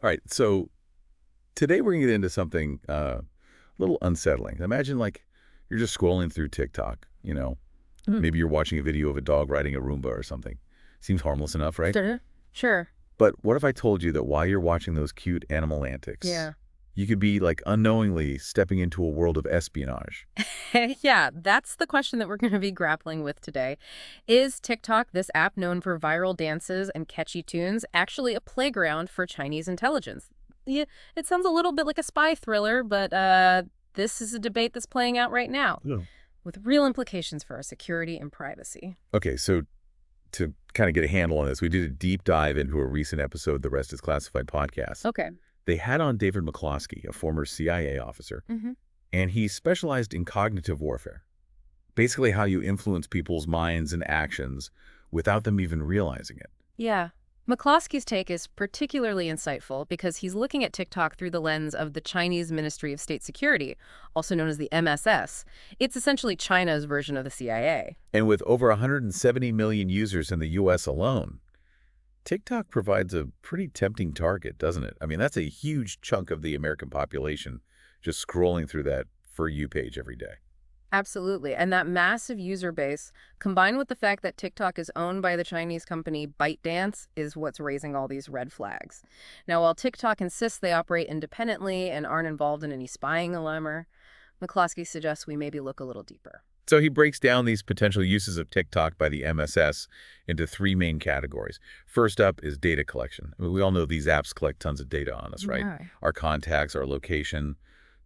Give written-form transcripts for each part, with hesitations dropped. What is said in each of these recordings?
All right, so today we're going to get into something a little unsettling. Imagine like you're just scrolling through TikTok. Mhm. Maybe you're watching a video of a dog riding a Roomba or something. Seems harmless enough, right? Sure. Sure. But what if I told you that while you're watching those cute animal antics, Yeah. you could be like unknowingly stepping into a world of espionage? Yeah, that's the question that we're going to be grappling with today. Is TikTok, this app known for viral dances and catchy tunes, actually a playground for Chinese intelligence? Yeah, it sounds a little bit like a spy thriller, but this is a debate that's playing out right now Yeah. with real implications for our security and privacy. Okay, so to kind of get a handle on this, we did a deep dive into a recent episode of the Rest is Classified podcast. Okay. They had on David McCloskey, a former CIA officer, hmm and he specialized in cognitive warfare. Basically how you influence people's minds and actions without them even realizing it. Yeah. McCloskey's take is particularly insightful because he's looking at TikTok through the lens of the Chinese Ministry of State Security, also known as the MSS. It's essentially China's version of the CIA. And with over 170 million users in the U.S. alone, TikTok provides a pretty tempting target, doesn't it? I mean, that's a huge chunk of the American population just scrolling through that For You page every day. Absolutely. And that massive user base, combined with the fact that TikTok is owned by the Chinese company ByteDance, is what's raising all these red flags. Now, while TikTok insists they operate independently and aren't involved in any spying alarm, McCloskey suggests we maybe look a little deeper. So he breaks down these potential uses of TikTok by the MSS into three main categories. First up is data collection. I mean, we all know these apps collect tons of data on us, right? Yeah. Our contacts, our location,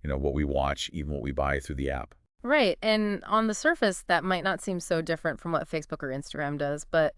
what we watch, even what we buy through the app. Right. And on the surface, that might not seem so different from what Facebook or Instagram does. But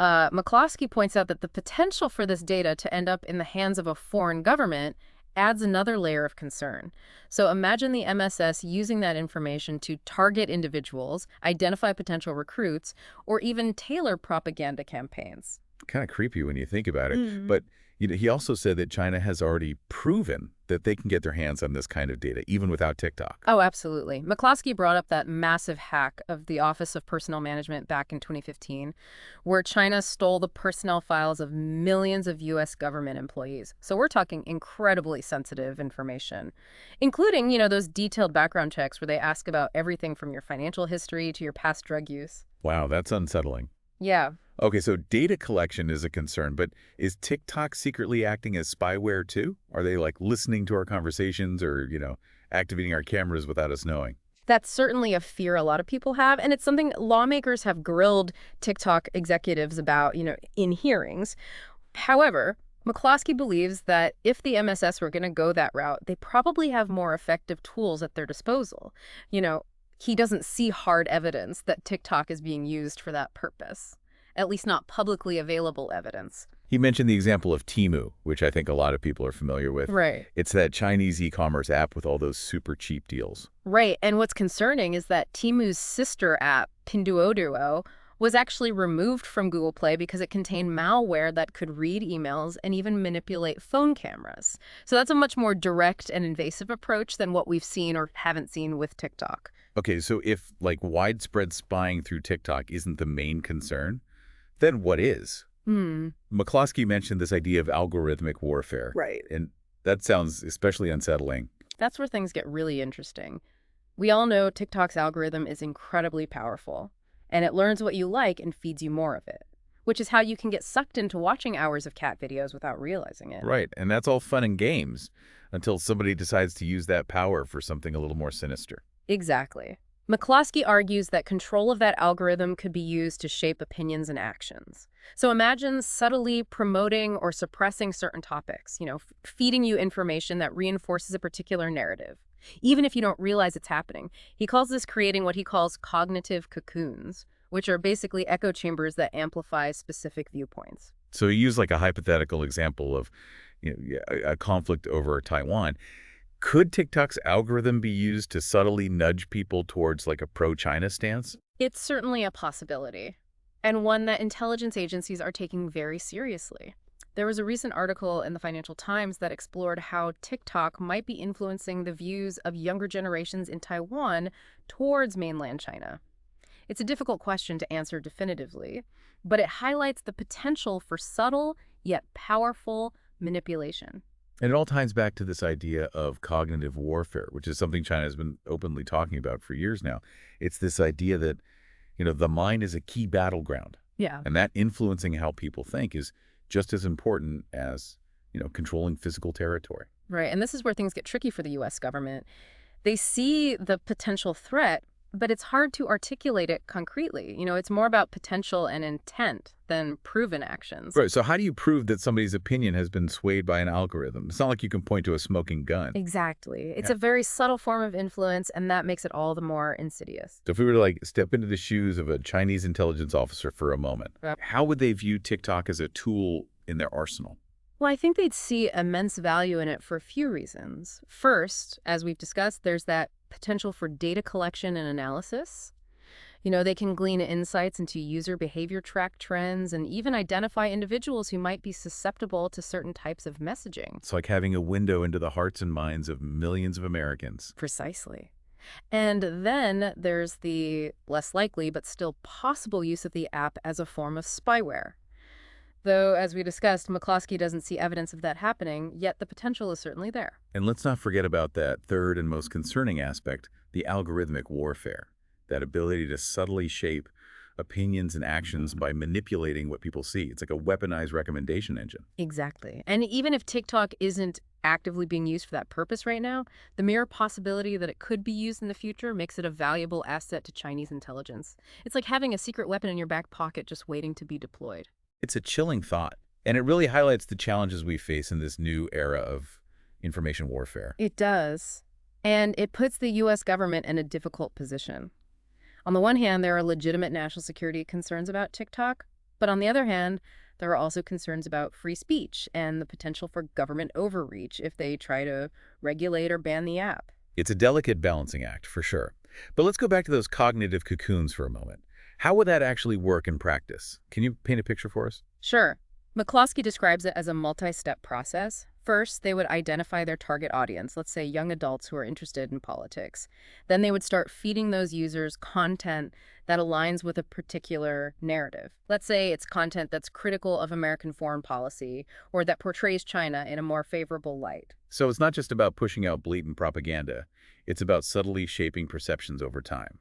McCloskey points out that the potential for this data to end up in the hands of a foreign government adds another layer of concern. So imagine the MSS using that information to target individuals, identify potential recruits, or even tailor propaganda campaigns. Kind of creepy when you think about it. But he also said that China has already proven that they can get their hands on this kind of data, even without TikTok. Oh, absolutely. McCloskey brought up that massive hack of the Office of Personnel Management back in 2015, where China stole the personnel files of millions of U.S. government employees. So we're talking incredibly sensitive information, including, those detailed background checks where they ask about everything from your financial history to your past drug use. Wow, that's unsettling. Yeah. Okay, so data collection is a concern, but is TikTok secretly acting as spyware too? Are they like listening to our conversations or, activating our cameras without us knowing? That's certainly a fear a lot of people have, and it's something lawmakers have grilled TikTok executives about, in hearings. However, McCloskey believes that if the MSS were going to go that route, they probably have more effective tools at their disposal. You know, he doesn't see hard evidence that TikTok is being used for that purpose, at least not publicly available evidence. He mentioned the example of Temu, which I think a lot of people are familiar with. Right. It's that Chinese e-commerce app with all those super cheap deals. Right. And what's concerning is that Temu's sister app, Pinduoduo, was actually removed from Google Play because it contained malware that could read emails and even manipulate phone cameras. So that's a much more direct and invasive approach than what we've seen or haven't seen with TikTok. Okay, so if like widespread spying through TikTok isn't the main concern, then what is? Hmm. McCloskey mentioned this idea of algorithmic warfare. Right. And that sounds especially unsettling. That's where things get really interesting. We all know TikTok's algorithm is incredibly powerful, and it learns what you like and feeds you more of it, which is how you can get sucked into watching hours of cat videos without realizing it. Right, and that's all fun and games until somebody decides to use that power for something a little more sinister. Exactly. McCloskey argues that control of that algorithm could be used to shape opinions and actions. So imagine subtly promoting or suppressing certain topics, feeding you information that reinforces a particular narrative, even if you don't realize it's happening. He calls this creating what he calls cognitive cocoons, which are basically echo chambers that amplify specific viewpoints. So he used like a hypothetical example of a conflict over Taiwan. Could TikTok's algorithm be used to subtly nudge people towards like a pro-China stance? It's certainly a possibility, and one that intelligence agencies are taking very seriously. There was a recent article in the Financial Times that explored how TikTok might be influencing the views of younger generations in Taiwan towards mainland China. It's a difficult question to answer definitively, but it highlights the potential for subtle yet powerful manipulation. And it all ties back to this idea of cognitive warfare, which is something China has been openly talking about for years now. It's this idea that, the mind is a key battleground, Yeah. and that influencing how people think is just as important as, controlling physical territory. Right. And this is where things get tricky for the U.S. government. They see the potential threat, but it's hard to articulate it concretely. It's more about potential and intent than proven actions. Right. So how do you prove that somebody's opinion has been swayed by an algorithm? It's not like you can point to a smoking gun. Exactly. It's Yeah. a very subtle form of influence, and that makes it all the more insidious. So if we were to step into the shoes of a Chinese intelligence officer for a moment, Yep. how would they view TikTok as a tool in their arsenal? Well, I think they'd see immense value in it for a few reasons. First, as we've discussed, there's that potential for data collection and analysis. They can glean insights into user behavior, track trends, and even identify individuals who might be susceptible to certain types of messaging. It's like having a window into the hearts and minds of millions of Americans. Precisely. And then there's the less likely but still possible use of the app as a form of spyware. Though, as we discussed, McCloskey doesn't see evidence of that happening, yet the potential is certainly there. And let's not forget about that third and most concerning aspect, the algorithmic warfare, that ability to subtly shape opinions and actions by manipulating what people see. It's like a weaponized recommendation engine. Exactly. And even if TikTok isn't actively being used for that purpose right now, the mere possibility that it could be used in the future makes it a valuable asset to Chinese intelligence. It's like having a secret weapon in your back pocket just waiting to be deployed. It's a chilling thought, and it really highlights the challenges we face in this new era of information warfare. It does. And it puts the U.S. government in a difficult position. On the one hand, there are legitimate national security concerns about TikTok, but on the other hand, there are also concerns about free speech and the potential for government overreach if they try to regulate or ban the app. It's a delicate balancing act, for sure. But let's go back to those cognitive cocoons for a moment. How would that actually work in practice? Can you paint a picture for us? Sure. McCloskey describes it as a multi-step process. First, they would identify their target audience, let's say young adults who are interested in politics. Then they would start feeding those users content that aligns with a particular narrative. Let's say it's content that's critical of American foreign policy or that portrays China in a more favorable light. So it's not just about pushing out blatant propaganda. It's about subtly shaping perceptions over time.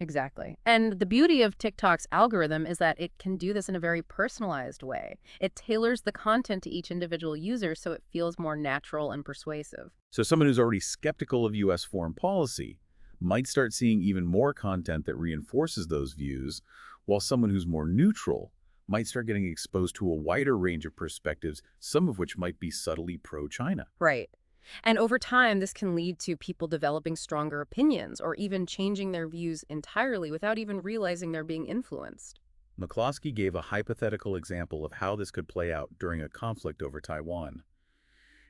Exactly. And the beauty of TikTok's algorithm is that it can do this in a very personalized way. It tailors the content to each individual user so it feels more natural and persuasive. So someone who's already skeptical of U.S. foreign policy might start seeing even more content that reinforces those views, while someone who's more neutral might start getting exposed to a wider range of perspectives, some of which might be subtly pro-China. Right. And over time, this can lead to people developing stronger opinions or even changing their views entirely without even realizing they're being influenced. McCloskey gave a hypothetical example of how this could play out during a conflict over Taiwan.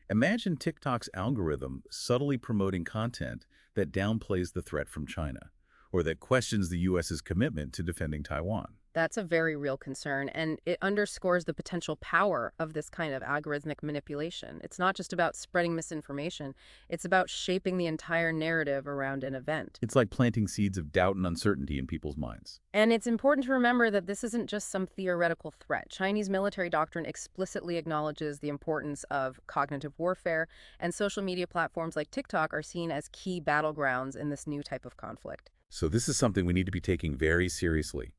Imagine TikTok's algorithm subtly promoting content that downplays the threat from China, or that questions the U.S.'s commitment to defending Taiwan. That's a very real concern, and it underscores the potential power of this kind of algorithmic manipulation. It's not just about spreading misinformation, it's about shaping the entire narrative around an event. It's like planting seeds of doubt and uncertainty in people's minds. And it's important to remember that this isn't just some theoretical threat. Chinese military doctrine explicitly acknowledges the importance of cognitive warfare, and social media platforms like TikTok are seen as key battlegrounds in this new type of conflict. So this is something we need to be taking very seriously.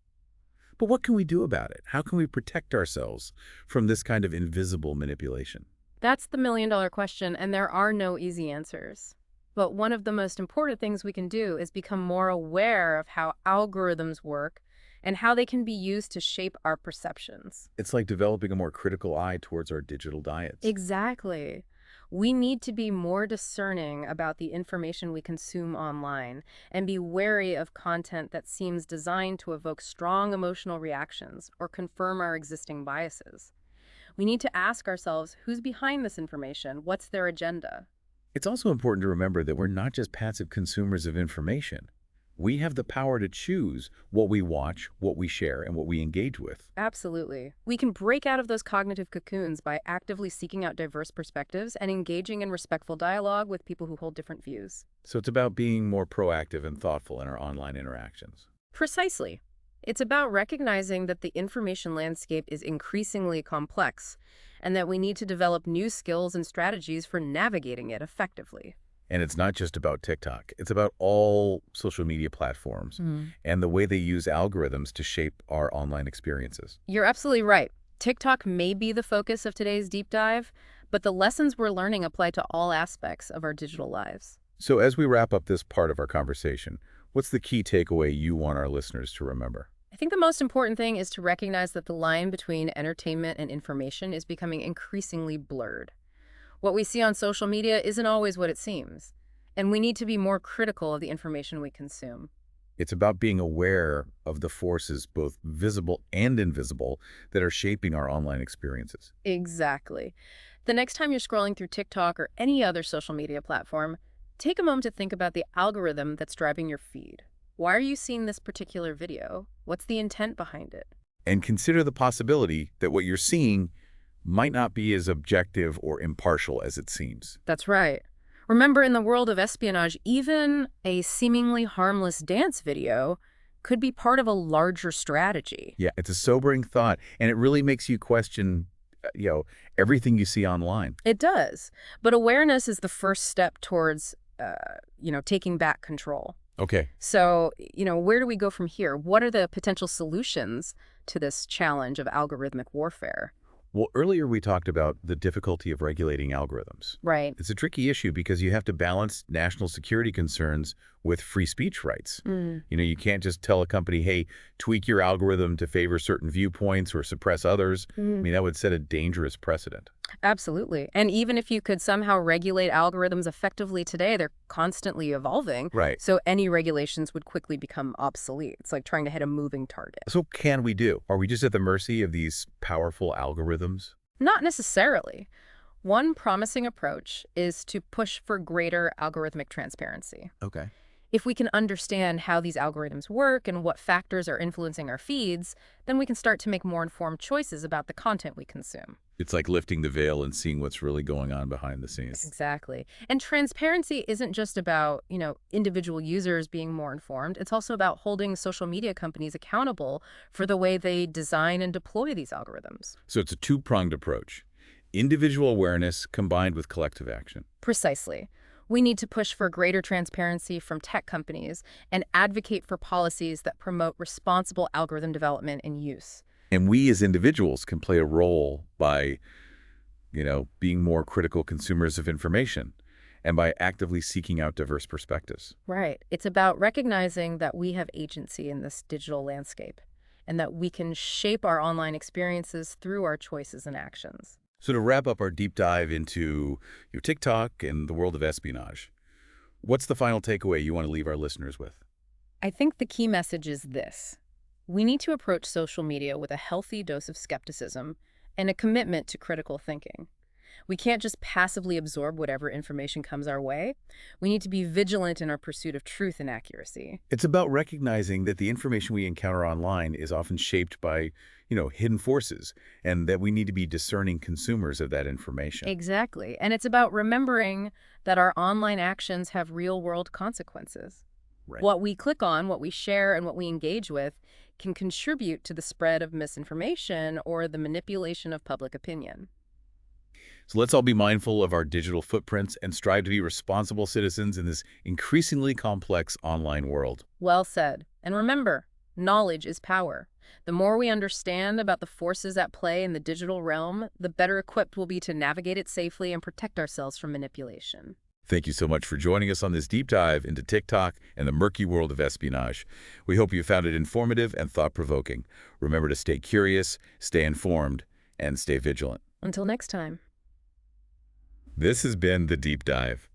But what can we do about it? How can we protect ourselves from this kind of invisible manipulation? That's the million-dollar question, and there are no easy answers. But one of the most important things we can do is become more aware of how algorithms work and how they can be used to shape our perceptions. It's like developing a more critical eye towards our digital diets. Exactly. We need to be more discerning about the information we consume online and be wary of content that seems designed to evoke strong emotional reactions or confirm our existing biases. We need to ask ourselves, who's behind this information? What's their agenda? It's also important to remember that we're not just passive consumers of information. We have the power to choose what we watch, what we share, and what we engage with. Absolutely. We can break out of those cognitive cocoons by actively seeking out diverse perspectives and engaging in respectful dialogue with people who hold different views. So it's about being more proactive and thoughtful in our online interactions. Precisely. It's about recognizing that the information landscape is increasingly complex and that we need to develop new skills and strategies for navigating it effectively. And it's not just about TikTok. It's about all social media platforms and the way they use algorithms to shape our online experiences. You're absolutely right. TikTok may be the focus of today's deep dive, but the lessons we're learning apply to all aspects of our digital lives. So as we wrap up this part of our conversation, what's the key takeaway you want our listeners to remember? I think the most important thing is to recognize that the line between entertainment and information is becoming increasingly blurred. What we see on social media isn't always what it seems, and we need to be more critical of the information we consume. It's about being aware of the forces, both visible and invisible, that are shaping our online experiences. Exactly. The next time you're scrolling through TikTok or any other social media platform, take a moment to think about the algorithm that's driving your feed. Why are you seeing this particular video? What's the intent behind it? And consider the possibility that what you're seeing might not be as objective or impartial as it seems. That's right. Remember, in the world of espionage, even a seemingly harmless dance video could be part of a larger strategy. Yeah, it's a sobering thought, and it really makes you question, everything you see online. It does. But awareness is the first step towards, taking back control. Okay. So, where do we go from here? What are the potential solutions to this challenge of algorithmic warfare? Well, earlier we talked about the difficulty of regulating algorithms. Right. It's a tricky issue because you have to balance national security concerns with free speech rights. You can't just tell a company, hey, tweak your algorithm to favor certain viewpoints or suppress others. I mean, that would set a dangerous precedent. Absolutely. And even if you could somehow regulate algorithms effectively today, they're constantly evolving. Right. So any regulations would quickly become obsolete. It's like trying to hit a moving target. So what can we do? Are we just at the mercy of these powerful algorithms? Not necessarily. One promising approach is to push for greater algorithmic transparency. Okay. If we can understand how these algorithms work and what factors are influencing our feeds, then we can start to make more informed choices about the content we consume. It's like lifting the veil and seeing what's really going on behind the scenes. Exactly. And transparency isn't just about, individual users being more informed. It's also about holding social media companies accountable for the way they design and deploy these algorithms. So it's a two-pronged approach. Individual awareness combined with collective action. Precisely. We need to push for greater transparency from tech companies and advocate for policies that promote responsible algorithm development and use. And we as individuals can play a role by, being more critical consumers of information and by actively seeking out diverse perspectives. Right. It's about recognizing that we have agency in this digital landscape and that we can shape our online experiences through our choices and actions. So to wrap up our deep dive into your TikTok and the world of espionage, what's the final takeaway you want to leave our listeners with? I think the key message is this. We need to approach social media with a healthy dose of skepticism and a commitment to critical thinking. We can't just passively absorb whatever information comes our way. We need to be vigilant in our pursuit of truth and accuracy. It's about recognizing that the information we encounter online is often shaped by, hidden forces, and that we need to be discerning consumers of that information. Exactly. And it's about remembering that our online actions have real-world consequences. Right. What we click on, what we share, and what we engage with can contribute to the spread of misinformation or the manipulation of public opinion. So let's all be mindful of our digital footprints and strive to be responsible citizens in this increasingly complex online world. Well said. And remember, knowledge is power. The more we understand about the forces at play in the digital realm, the better equipped we'll be to navigate it safely and protect ourselves from manipulation. Thank you so much for joining us on this deep dive into TikTok and the murky world of espionage. We hope you found it informative and thought-provoking. Remember to stay curious, stay informed, and stay vigilant. Until next time. This has been The Deep Dive.